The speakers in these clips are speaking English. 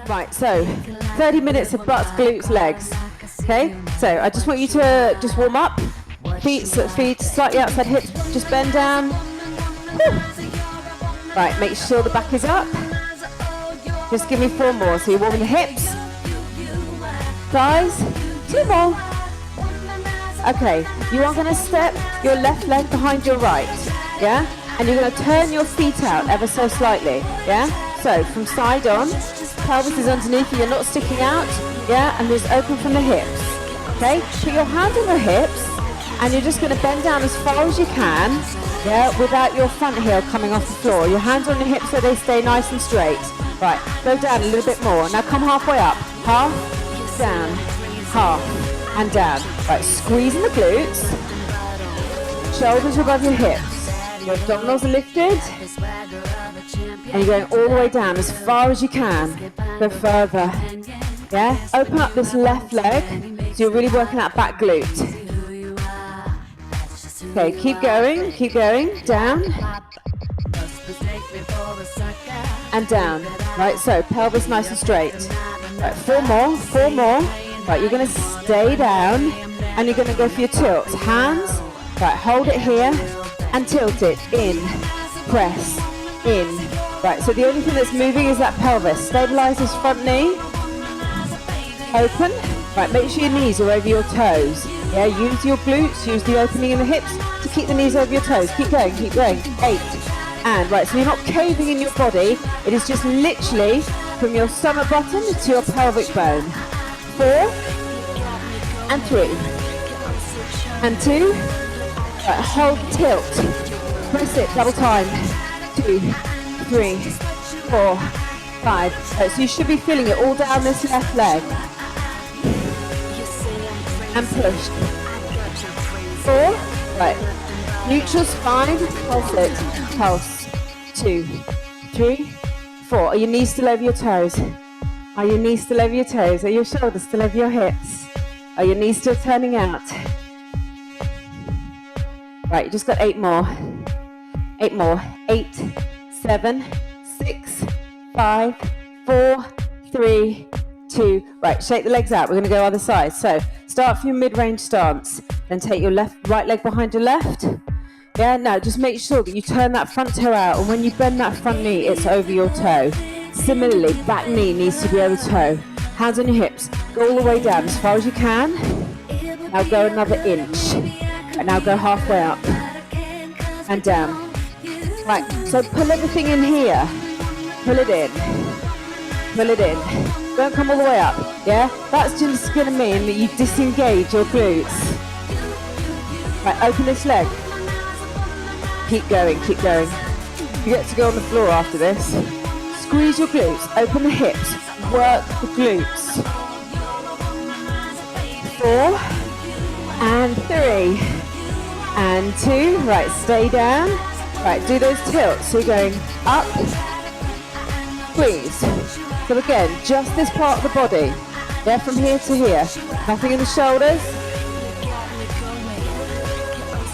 Right, so 30 minutes of butts, glutes, legs. Okay, so I just want you to just warm up. Feet slightly outside hips, just bend down. Whew. Right, make sure the back is up. Just give me 4 more. So you're warming the hips, thighs, 2 more. Okay, you are going to step your left leg behind your right, yeah? And you're going to turn your feet out ever so slightly, yeah? So from side on, pelvis is underneath you, you're not sticking out, yeah? And just open from the hips, okay? Put your hand on the hips, and you're just going to bend down as far as you can, yeah? Without your front heel coming off the floor. Your hands on your hips so they stay nice and straight. Right, go down a little bit more. Now come halfway up. Half, down, half, and down. Right, squeezing the glutes. Shoulders above your hips. Your abdominals are lifted. And you're going all the way down as far as you can. Go further. Yeah? Open up this left leg. So you're really working that back glute. Okay, keep going. Down. And down. Right, so pelvis nice and straight. Right, 4 more. Right, you're going to stay down and you're going to go for your tilts. Hands, right, hold it here and tilt it. In, press, in. Right, so the only thing that's moving is that pelvis. Stabilize this front knee. Open. Right, make sure your knees are over your toes. Yeah, use your glutes, use the opening in the hips to keep the knees over your toes. Keep going. 8. And right, so you're not caving in your body. It is just literally from your stomach button to your pelvic bone. 4 and 3 and 2. Right, hold, tilt, press it, double time. 2, 3, 4, 5. Right, so you should be feeling it all down this left leg. And push. 4. Right. Neutral spine, pulse it, pulse. 2, 3, 4. Are your knees still over your toes? Are your knees still over your toes? Are your shoulders still over your hips? Are your knees still turning out? Right, you just got 8 more. 8 more. 8, 7, 6, 5, 4, 3, 2. Right, shake the legs out. We're going to go other side. So start from your mid-range stance. Then take your right leg behind your left. Yeah, now just make sure that you turn that front toe out, and when you bend that front knee, it's over your toe. Similarly, back knee needs to be over toe. Hands on your hips. Go all the way down as far as you can. Now go another inch. And now go halfway up. And down. Right, so pull everything in here. Pull it in. Pull it in. Don't come all the way up, yeah? That's just going to mean that you disengage your glutes. Right, open this leg. Keep going. You get to go on the floor after this. Squeeze your glutes, open the hips, work the glutes. 4 and 3 and 2. Right, stay down. Right, do those tilts. So you're going up, squeeze. So again, just this part of the body. Yeah, from here to here. Nothing in the shoulders.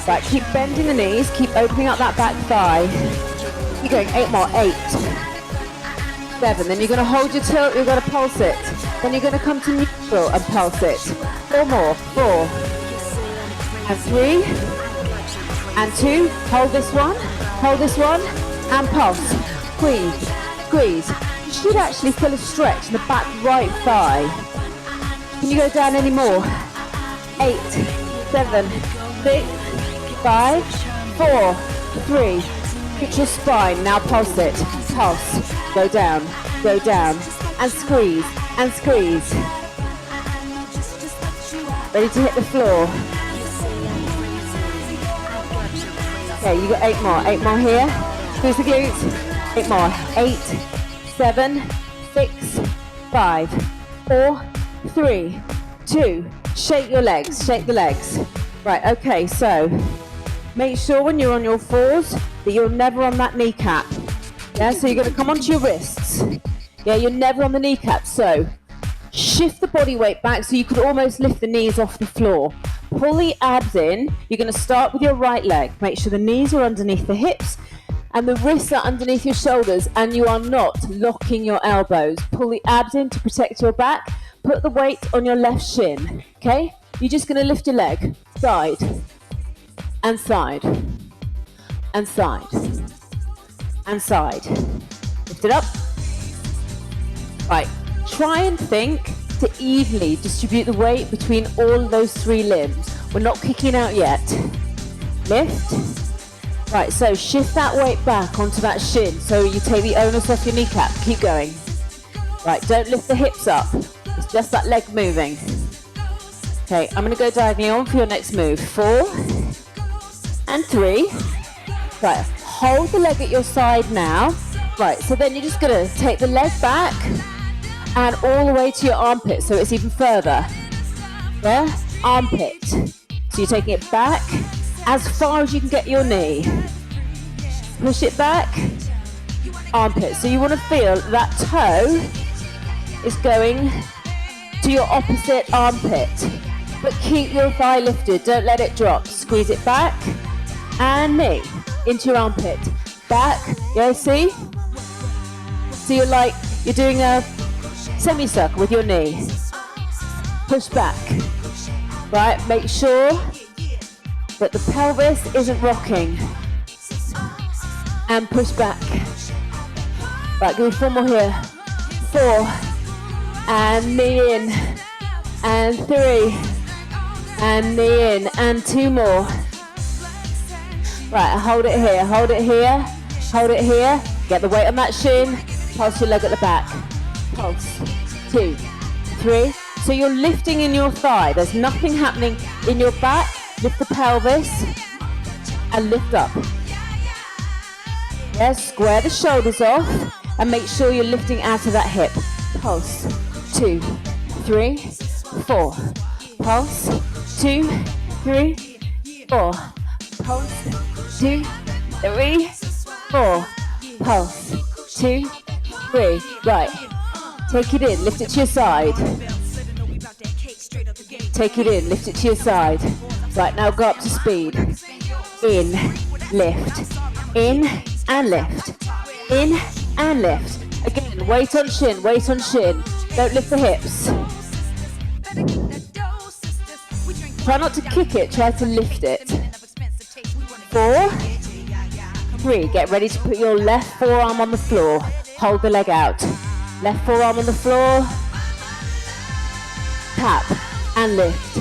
Right, keep bending the knees, keep opening up that back thigh. Keep going, 8 more, 8. 7, then you're going to hold your tilt, you're going to pulse it. Then you're going to come to neutral and pulse it. 4 more, 4. And 3. And 2, hold this one, and pulse. Squeeze. You should actually feel a stretch in the back right thigh. Can you go down any more? 8, 7, 6, 5, 4, 3. Put your spine, now pulse it. Pulse, go down, and squeeze. Ready to hit the floor. Okay, you got 8 more here. Squeeze the glutes. 8 more. 8, 7, 6, 5, 4, 3, 2. Shake your legs, shake the legs. Right, okay, so make sure when you're on your fours that you're never on that kneecap. Yeah, so you're going to come onto your wrists. Yeah, you're never on the kneecap. So shift the body weight back so you could almost lift the knees off the floor. Pull the abs in. You're going to start with your right leg. Make sure the knees are underneath the hips. and the wrists are underneath your shoulders and you are not locking your elbows. Pull the abs in to protect your back. Put the weight on your left shin, okay? You're just going to lift your leg, side, and side, and side, and side. Lift it up. Right, try and think to evenly distribute the weight between all those three limbs. We're not kicking out yet. Lift. Right, so shift that weight back onto that shin so you take the onus off your kneecap. Keep going. Right, don't lift the hips up. It's just that leg moving. Okay, I'm going to go diagonally on for your next move. 4 and 3. Right, hold the leg at your side now. Right, so then you're just going to take the leg back and all the way to your armpit so it's even further. Yeah, armpit. So you're taking it back as far as you can get your knee. Push it back, armpit. So you want to feel that toe is going to your opposite armpit, but keep your thigh lifted, don't let it drop. Squeeze it back, and knee into your armpit. Back, yeah, see? So you're doing a semicircle with your knee. Push back, right? Make sure that the pelvis isn't rocking. And push back. Right, give me 4 more here. 4, and knee in, and 3, and knee in, and 2 more. Right, hold it here, hold it here, hold it here. Get the weight on that shin, pulse your leg at the back. Pulse, 2, 3. So you're lifting in your thigh. There's nothing happening in your back. Lift the pelvis and lift up. Yes, square the shoulders off and make sure you're lifting out of that hip. Pulse, 2, 3, 4. Pulse, 2, 3, 4. Pulse, 2, 3, 4. Pulse, 2, 3. Right, take it in, lift it to your side. Take it in, lift it to your side. Right, now go up to speed. In, lift. In and lift. In and lift. Again, weight on shin, weight on shin. Don't lift the hips. Try not to kick it, try to lift it. 4, 3. Get ready to put your left forearm on the floor. Hold the leg out. Left forearm on the floor. Tap and lift.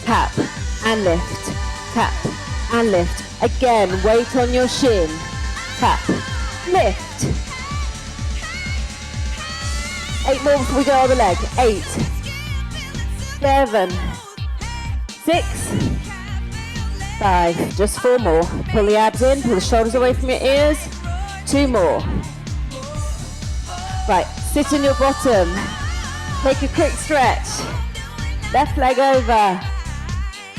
Tap and lift. Tap and lift. Again, weight on your shin. Tap, lift. 8 more before we go on the leg. 8, 7, 6, 5. Just 4 more. Pull the abs in, pull the shoulders away from your ears. 2 more. Right, sit on your bottom. Take a quick stretch. Left leg over.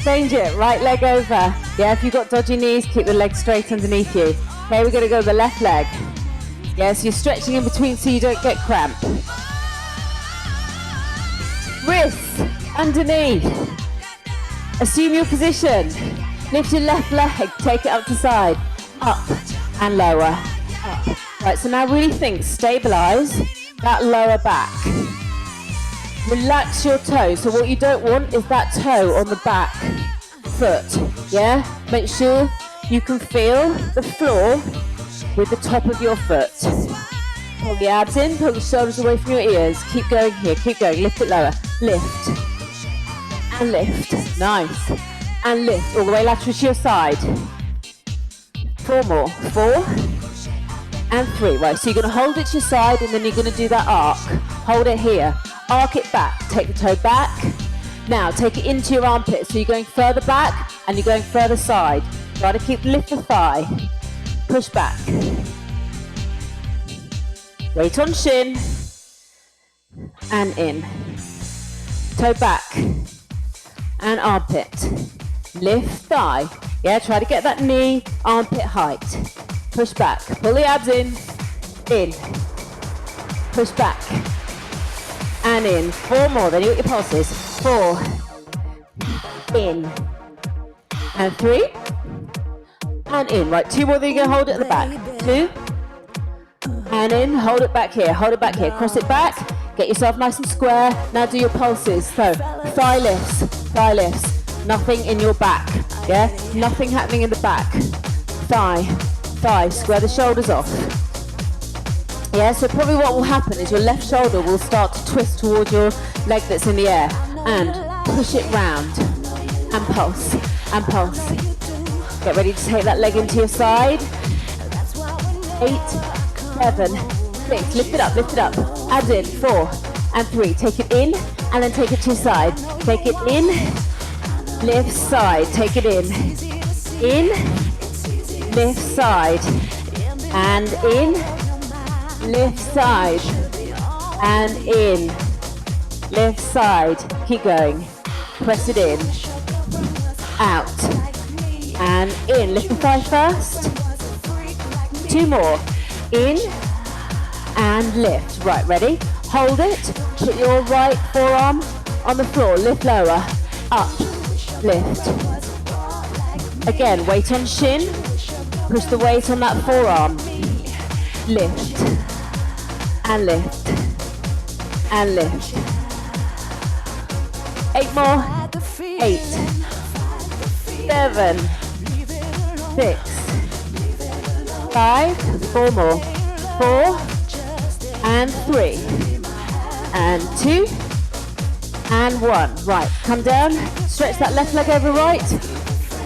Change it, right leg over. Yeah, if you've got dodgy knees, keep the leg straight underneath you. Okay, we're going to go the left leg. Yeah, so you're stretching in between so you don't get cramp. Wrists underneath. Assume your position. Lift your left leg, take it up to side. Up and lower. Up. Right, so now really think, stabilize that lower back. Relax your toe. So what you don't want is that toe on the back foot. Yeah? Make sure you can feel the floor with the top of your foot. Pull the abs in, pull the shoulders away from your ears. Keep going here, keep going. Lift it lower. Lift. And lift. Nice. And lift all the way lateral to your side. 4 more. 4 and 3. Right, so you're going to hold it to your side and then you're going to do that arc. Hold it here. Arc it back. Take the toe back. Now take it into your armpit. So you're going further back and you're going further side. Try to lift the thigh. Push back. Weight on shin. And in. Toe back. And armpit. Lift thigh. Yeah, try to get that knee, armpit height. Push back. Pull the abs in. In. Push back. And in. 4 more. Then you get your pulses. 4. In. And 3. and in. Right, 2 more, then you're gonna hold it at the back. 2, and in, hold it back here, cross it back, get yourself nice and square. Now do your pulses. So, thigh lifts, nothing in your back, yeah? Nothing happening in the back. Thigh, square the shoulders off. Yeah, so probably what will happen is your left shoulder will start to twist towards your leg that's in the air, and push it round, and pulse, and pulse. Get ready to take that leg into your side. 8, 7, 6, lift it up, add in, 4 and 3, take it in, and then take it to your side. Take it in, lift side, take it in, lift side, and in, lift side, and in, lift side, keep going, press it in, out, and in, lift the thigh first, 2 more, in, and lift, right, ready, hold it, put your right forearm on the floor, lift lower, up, lift, again, weight on shin, push the weight on that forearm, lift, and lift, and lift, 8 more, 8, 7, 6, 5, 4 more, 4, and 3, and 2, and 1. Right, come down, stretch that left leg over right,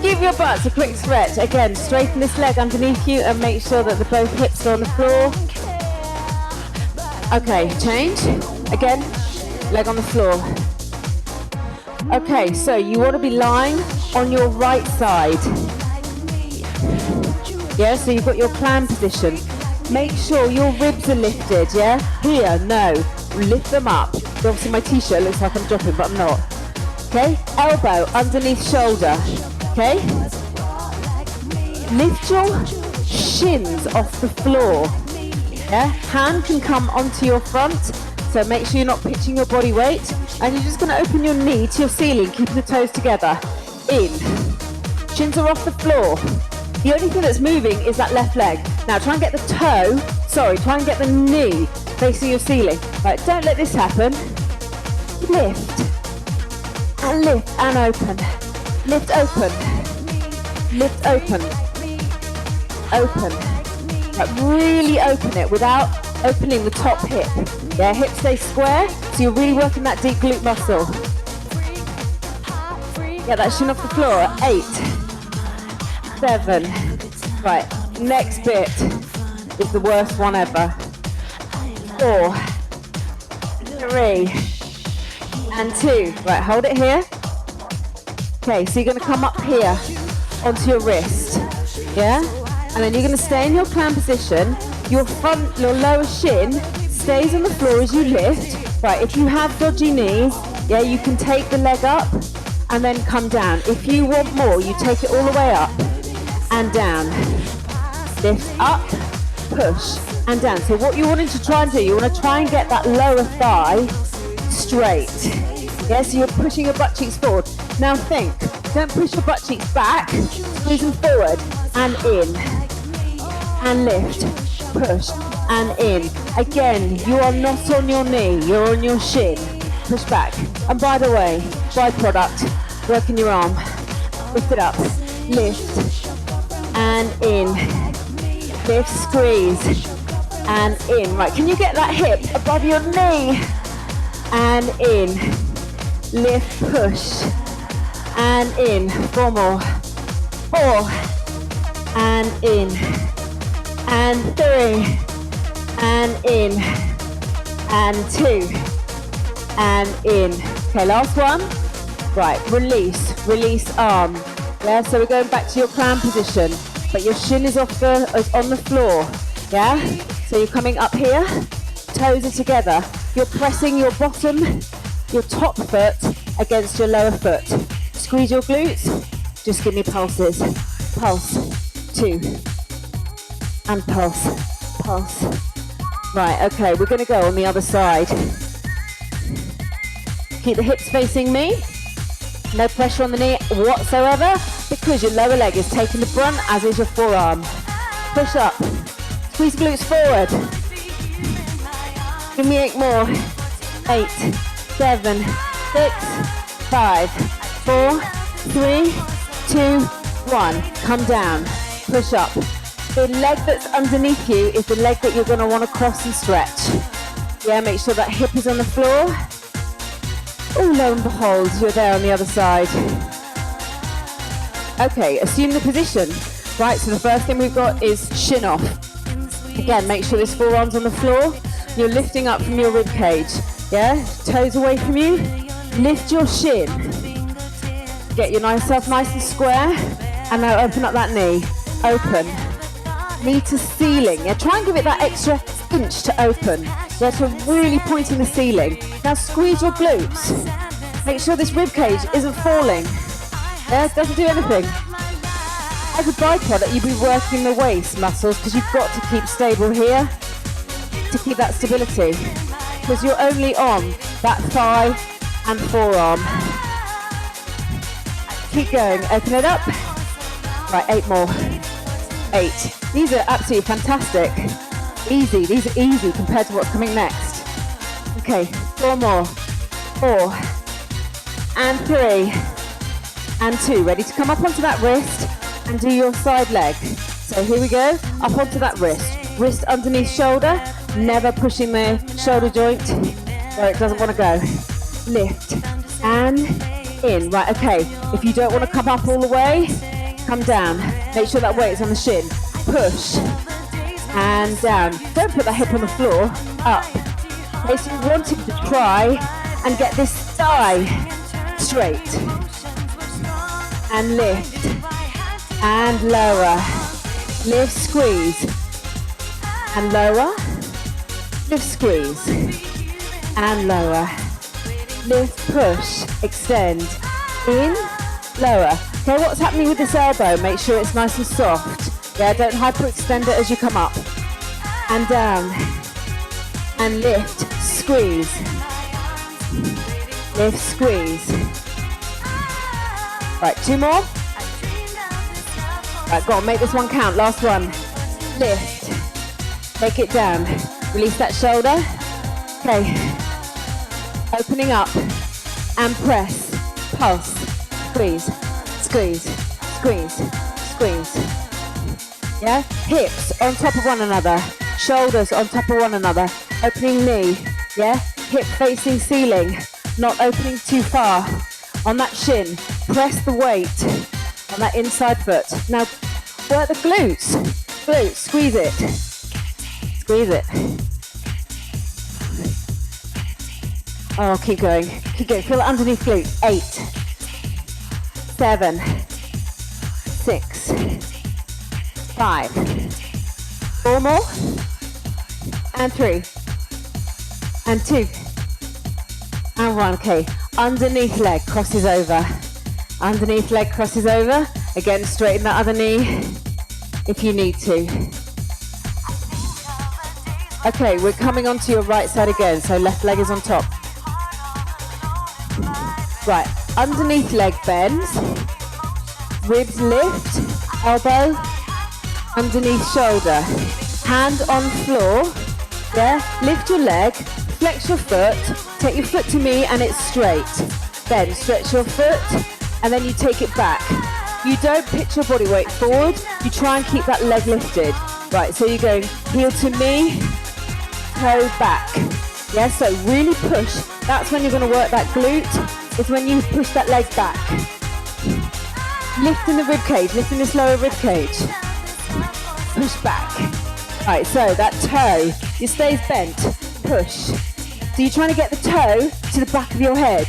give your butt a quick stretch. Again, straighten this leg underneath you and make sure that both hips are on the floor. Okay, change, again, leg on the floor. Okay, so you want to be lying on your right side. Yeah, so you've got your plan position. Make sure your ribs are lifted, yeah? Here, no, lift them up. Obviously my t-shirt looks like I'm dropping, but I'm not. Okay, elbow underneath shoulder, okay? Lift your shins off the floor, yeah? Hand can come onto your front, so make sure you're not pitching your body weight, and you're just gonna open your knee to your ceiling, keeping the toes together. In, shins are off the floor. The only thing that's moving is that left leg. Now try and get the try and get the knee facing your ceiling. Right, don't let this happen. Lift, and lift, and open. Lift, open. Lift, open. Open. Right, really open it without opening the top hip. Yeah, hip stays square, so you're really working that deep glute muscle. Get that shin off the floor. 8, 7. Right, next bit is the worst one ever. 4, 3, and 2. Right, hold it here. Okay, so you're going to come up here onto your wrist. Yeah? And then you're going to stay in your clam position. Your lower shin stays on the floor as you lift. Right, if you have dodgy knees, yeah, you can take the leg up and then come down. If you want more, you take it all the way up and down. Lift up, push, and down. So what you're wanting to try and do, you want to try and get that lower thigh straight. Yeah, so you're pushing your butt cheeks forward. Now think, don't push your butt cheeks back, squeeze them forward and in. And lift, push, and in. Again, you are not on your knee, you're on your shin. Push back. And by the way, byproduct, work in your arm. Lift it up, lift, and in. Lift, squeeze, and in. Right, can you get that hip above your knee? And in. Lift, push, and in. 4 more. 4, and in. And 3, and in, and 2, and in. Okay, last one. Right, release arm. Yeah, so we're going back to your clam position, but your shin is on the floor. Yeah, so you're coming up here, toes are together. You're pressing your top foot against your lower foot. Squeeze your glutes. Just give me pulses. Pulse, 2. And pulse, pulse. Right, okay, we're going to go on the other side. Keep the hips facing me. No pressure on the knee whatsoever because your lower leg is taking the brunt, as is your forearm. Push up. Squeeze glutes forward. Give me 8 more. 8, 7, 6, 5, 4, 3, 2, 1. Come down. Push up. The leg that's underneath you is the leg that you're going to want to cross and stretch. Yeah, make sure that hip is on the floor. Oh, lo and behold, you're there on the other side. Okay, assume the position. Right, so the first thing we've got is shin off. Again, make sure this forearm's on the floor. You're lifting up from your rib cage. Yeah, toes away from you. Lift your shin. Get yourself nice and square. And now open up that knee. Open. Knee to ceiling. Yeah, try and give it that extra inch to open. Yeah, to really pointing the ceiling. Now squeeze your glutes. Make sure this rib cage isn't falling. Yeah, it doesn't do anything. As a byproduct, you'll be working the waist muscles because you've got to keep stable here to keep that stability. Because you're only on that thigh and forearm. Keep going. Open it up. Right, 8 more. 8. These are absolutely fantastic. Easy. These are easy compared to what's coming next. Okay, 4 more. 4. And 3. And 2. Ready to come up onto that wrist and do your side leg. So here we go. Up onto that wrist. Wrist underneath shoulder. Never pushing the shoulder joint where it doesn't want to go. Lift. And in. Right, okay. If you don't want to come up all the way, come down. Make sure that weight is on the shin. Push. And down. Don't put the hip on the floor. Up. Okay, so you're wanting to try and get this thigh straight. And lift. And lower. Lift, squeeze. And lower. Lift, squeeze. And lower. Lift, push. Extend. In. Lower. Okay, what's happening with this elbow? Make sure it's nice and soft. Yeah, don't hyperextend it as you come up. And down. And lift, squeeze. Lift, squeeze. Right, 2 more. Right, go on, make this one count. Last one. Lift. Take it down. Release that shoulder. Okay. Opening up. And press. Pulse. Squeeze. Squeeze. Squeeze. Squeeze. Yeah? Hips on top of one another. Shoulders on top of one another. Opening knee. Yeah? Hip facing ceiling. Not opening too far. On that shin. Press the weight on that inside foot. Now, work the glutes. Glutes. Squeeze it. Squeeze it. Oh, keep going. Keep going. Feel it underneath glute. 8. 7. 6. 5. 4 more. And 3. And 2. And 1. Okay. Underneath leg crosses over. Underneath leg crosses over. Again, straighten that other knee if you need to. Okay, we're coming onto your right side again. So left leg is on top. Right. Underneath leg bends. Ribs lift. Elbow. Underneath shoulder. Hand on floor. Yeah. Lift your leg. Flex your foot. Take your foot to me and it's straight. Then stretch your foot and then you take it back. You don't pitch your body weight forward. You try and keep that leg lifted. Right, so you're going heel to me, toe back. Yeah, so really push. That's when you're going to work that glute. It's when you push that leg back. Lifting the rib cage, lifting this lower rib cage. Push back. Right, so that toe, it stays bent. Push. So you're trying to get the toe to the back of your head.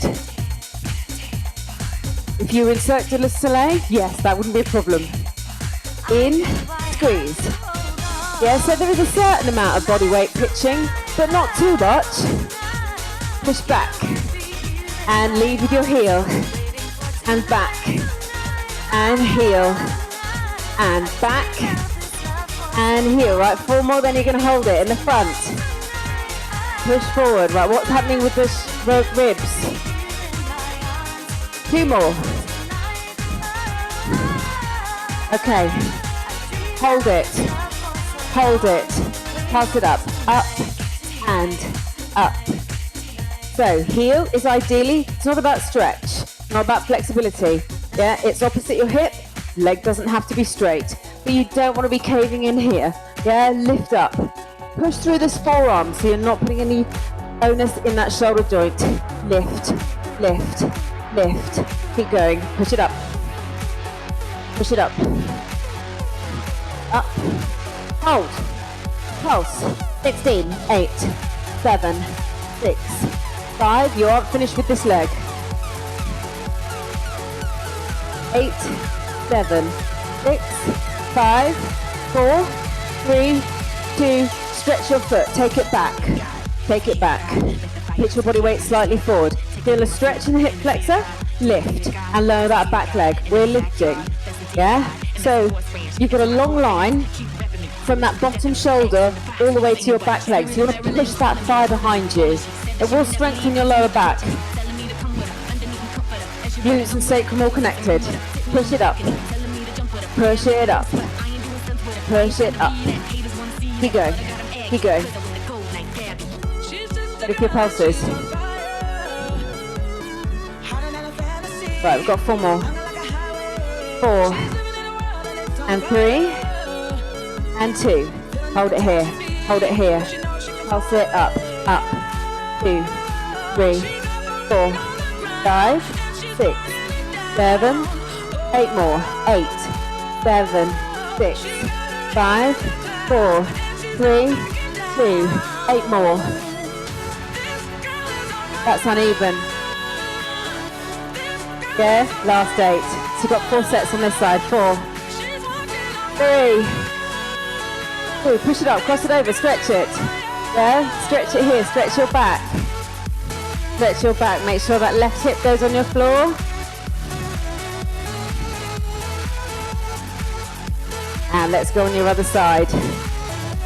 If you were in Cirque du Soleil, yes, that wouldn't be a problem. In, squeeze. Yeah, so there is a certain amount of body weight pitching, but not too much. Push back. And lead with your heel. And back. And heel. And back. And heel. Right, 4 more, then you're going to hold it in the front. Push forward. Right, what's happening with the ribs? 2 more. Okay, hold it, pass it up and up. So heel is ideally, it's not about stretch, not about flexibility. Yeah, it's opposite your hip, leg doesn't have to be straight, but you don't want to be caving in here. Yeah, lift up, push through this forearm so you're not putting any onus in that shoulder joint. Lift, lift, lift, keep going, push it up, up, hold, pulse, 16, 8, 7, 6, 5, you aren't finished with this leg. 8, 7, 6, 5, 4, 3, 2, stretch your foot, take it back, pitch your body weight slightly forward. Feel a stretch in the hip flexor, lift and lower that back leg. We're lifting, yeah? So you've got a long line from that bottom shoulder all the way to your back leg. So you want to push that thigh behind you. It will strengthen your lower back. Glutes and sacrum all connected. Push it up. Push it up. Push it up. Keep going. Keep going. Ready for your pulses. Right, we've got 4 more. 4 and 3 and 2. Hold it here. Hold it here. Pulse it up. Up. 2, 3, 4, 5, 6, 7, 8 more. 8, 7, 6, 5, 4, 3, 2, 8 more. That's uneven. Yeah, last 8. So you've got 4 sets on this side. 4, 3, 2, push it up, cross it over, stretch it. Yeah, stretch it here, stretch your back. Stretch your back, make sure that left hip goes on your floor. And let's go on your other side.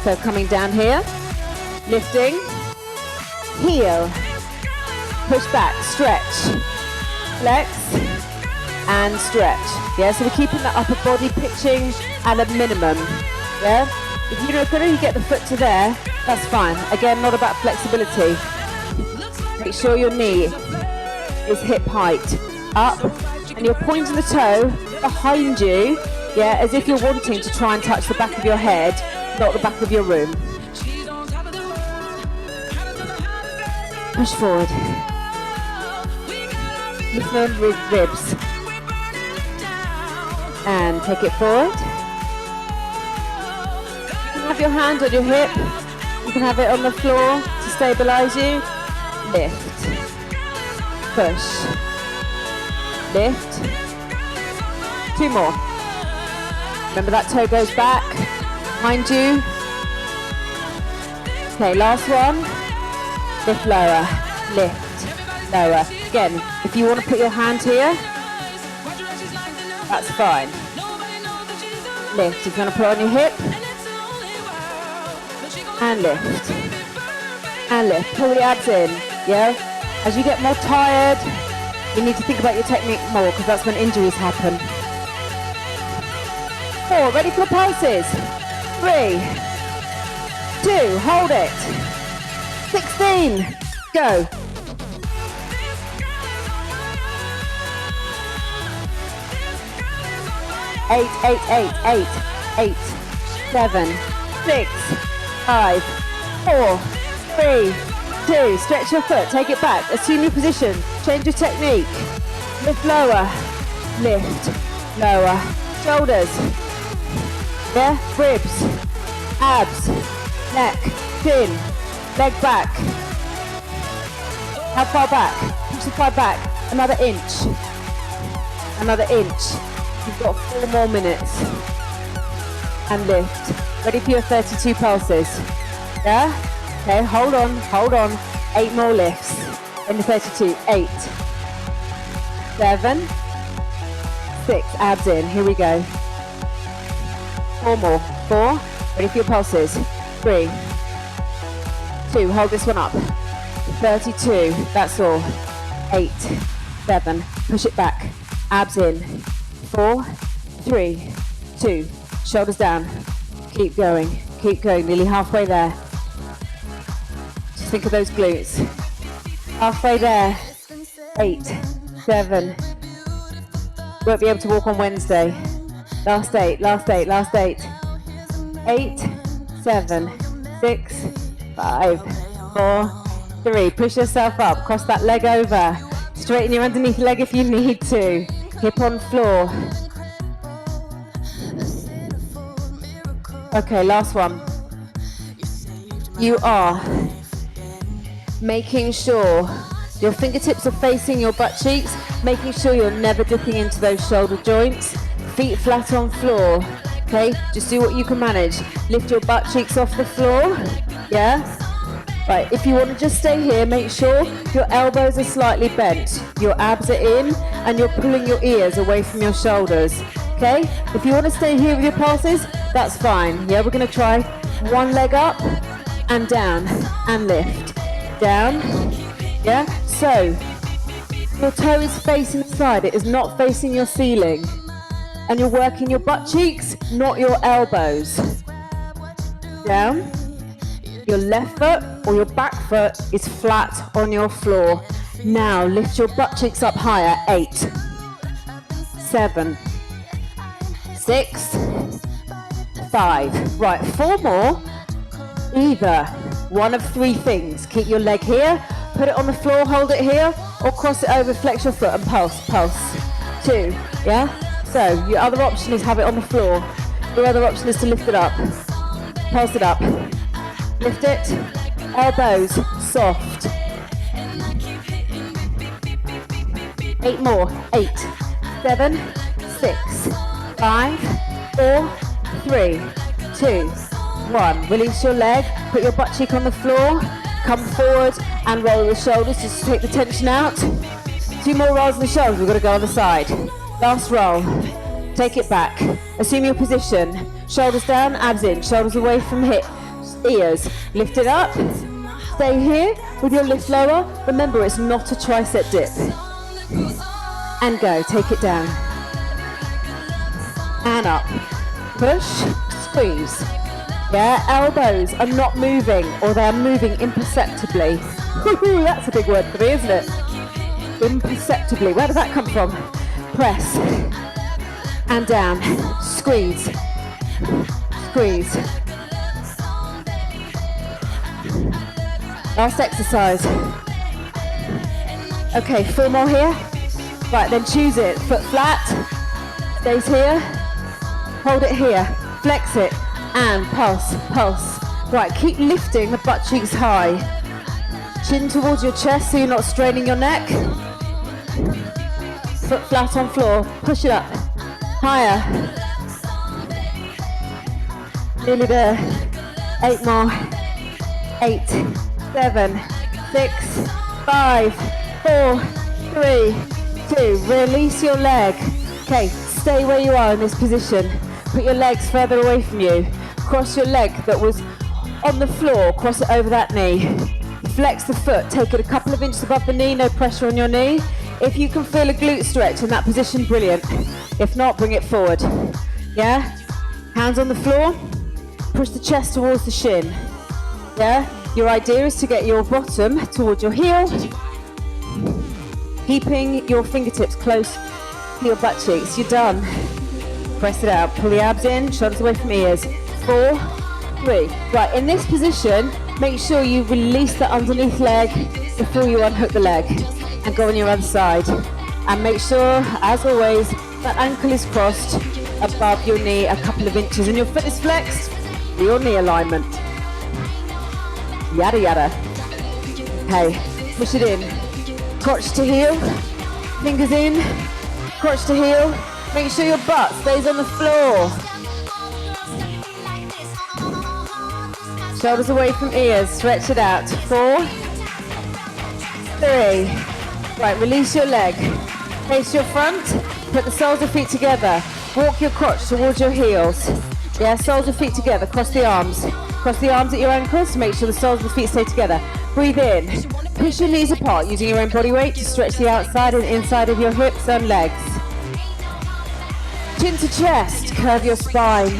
So coming down here, lifting, heel, push back, stretch, flex, and stretch. Yeah, so we're keeping that upper body pitching at a minimum. Yeah, if you don't you get the foot to there, that's fine. Again, not about flexibility. Make sure your knee is hip height up, and you're pointing the toe behind you. Yeah, as if you're wanting to try and touch the back of your head, not the back of your room. Push forward. Lift with ribs. And take it forward. You can have your hand on your hip. You can have it on the floor to stabilize you. Lift. Push. Lift. 2 more. Remember that toe goes back. Behind you. Okay, last one. Lift lower. Lift lower. Again, if you want to put your hand here, that's fine. Lift. If you want to put it on your hip. And lift. And lift. Pull the abs in. Yeah? As you get more tired, you need to think about your technique more, because that's when injuries happen. 4. Ready for the pulses. 3, 2. Hold it. 16. Go. 8, 8, 8, 8, 8, 7, 6, 5, 4, 3, 2. Stretch your foot, take it back, assume your position, change your technique. Lift lower, lift lower. Shoulders, yeah, ribs, abs, neck, chin, leg back. How far back? Push the thigh back, another inch, another inch. You've got 4 more minutes. And lift. Ready for your 32 pulses. Yeah? Okay, hold on. 8 more lifts. In the 32. 8, 7, 6. Abs in. Here we go. 4 more. 4. Ready for your pulses. 3, 2. Hold this one up. 32. That's all. 8, 7, push it back, abs in, 4, 3, 2, shoulders down, keep going, nearly halfway there. Just think of those glutes. Halfway there, 8, 7, won't be able to walk on Wednesday. Last 8, 8, 7, 6, 5, 4, 3, push yourself up, cross that leg over, straighten your underneath leg if you need to, hip on floor. Okay, last one. You are making sure your fingertips are facing your butt cheeks, making sure you're never dipping into those shoulder joints, feet flat on floor, okay? Just do what you can manage. Lift your butt cheeks off the floor, yeah? Right, if you want to just stay here, make sure your elbows are slightly bent, your abs are in, and you're pulling your ears away from your shoulders, okay? If you want to stay here with your pulses, that's fine, yeah? We're going to try one leg up and down and lift. Down, yeah? So, your toe is facing the side, it is not facing your ceiling. And you're working your butt cheeks, not your elbows. Down. Your left foot or your back foot is flat on your floor. Now lift your butt cheeks up higher. 8, 7, 6, 5. Right, 4 more. Either one of 3 things. Keep your leg here, put it on the floor, hold it here, or cross it over, flex your foot and pulse. 2, yeah? So your other option is have it on the floor. Your other option is to lift it up. Pulse it up. Lift it. Elbows soft. 8 more. 8, 7, 6, 5, 4, 3, 2, 1. Release your leg. Put your butt cheek on the floor. Come forward and roll the shoulders just to take the tension out. 2 more rolls of the shoulders. We've got to go on the side. Last roll. Take it back. Assume your position. Shoulders down, abs in. Shoulders away from hip, ears. Lift it up. Stay here with your lift lower. Remember, it's not a tricep dip. And go. Take it down. And up. Push. Squeeze. Yeah, elbows are not moving, or they're moving imperceptibly. That's a big word for me, isn't it? Imperceptibly. Where did that come from? Press. And down. Squeeze. Squeeze. Last exercise. Okay, 4 more here. Right, then choose it. Foot flat. Stays here. Hold it here. Flex it. And pulse, pulse. Right, keep lifting the butt cheeks high. Chin towards your chest so you're not straining your neck. Foot flat on floor. Push it up. Higher. Nearly there. 8 more. 8, 7, 6, 5, 4, 3, 2. Release your leg. Okay, stay where you are in this position. Put your legs further away from you. Cross your leg that was on the floor, cross it over that knee. Flex the foot, take it a couple of inches above the knee, no pressure on your knee. If you can feel a glute stretch in that position, brilliant. If not, bring it forward. Yeah? Hands on the floor, push the chest towards the shin. Yeah? Your idea is to get your bottom towards your heel, keeping your fingertips close to your butt cheeks. You're done. Press it out, pull the abs in, shoulders away from ears. 4, 3. Right, in this position, make sure you release the underneath leg before you unhook the leg and go on your other side. And make sure, as always, that ankle is crossed above your knee a couple of inches and your foot is flexed for your knee alignment. Yada yada. Okay, push it in. Crotch to heel, fingers in, crotch to heel. Make sure your butt stays on the floor. Shoulders away from ears, stretch it out. 4, 3. Right, release your leg. Face your front, put the soles of feet together. Walk your crotch towards your heels. Yeah, soles of feet together, cross the arms. Cross the arms at your ankles to make sure the soles of the feet stay together. Breathe in. Push your knees apart using your own body weight to stretch the outside and inside of your hips and legs. Chin to chest, curve your spine.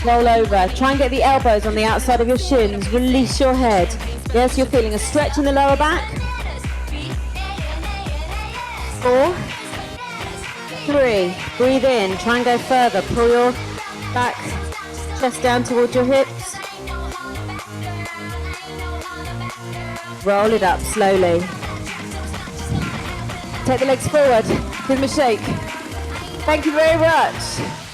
Roll over. Try and get the elbows on the outside of your shins. Release your head. Yes, you're feeling a stretch in the lower back. 4, 3. Breathe in. Try and go further. Pull your back, chest down towards your hips. Roll it up slowly. Take the legs forward. Give them a shake. Thank you very much.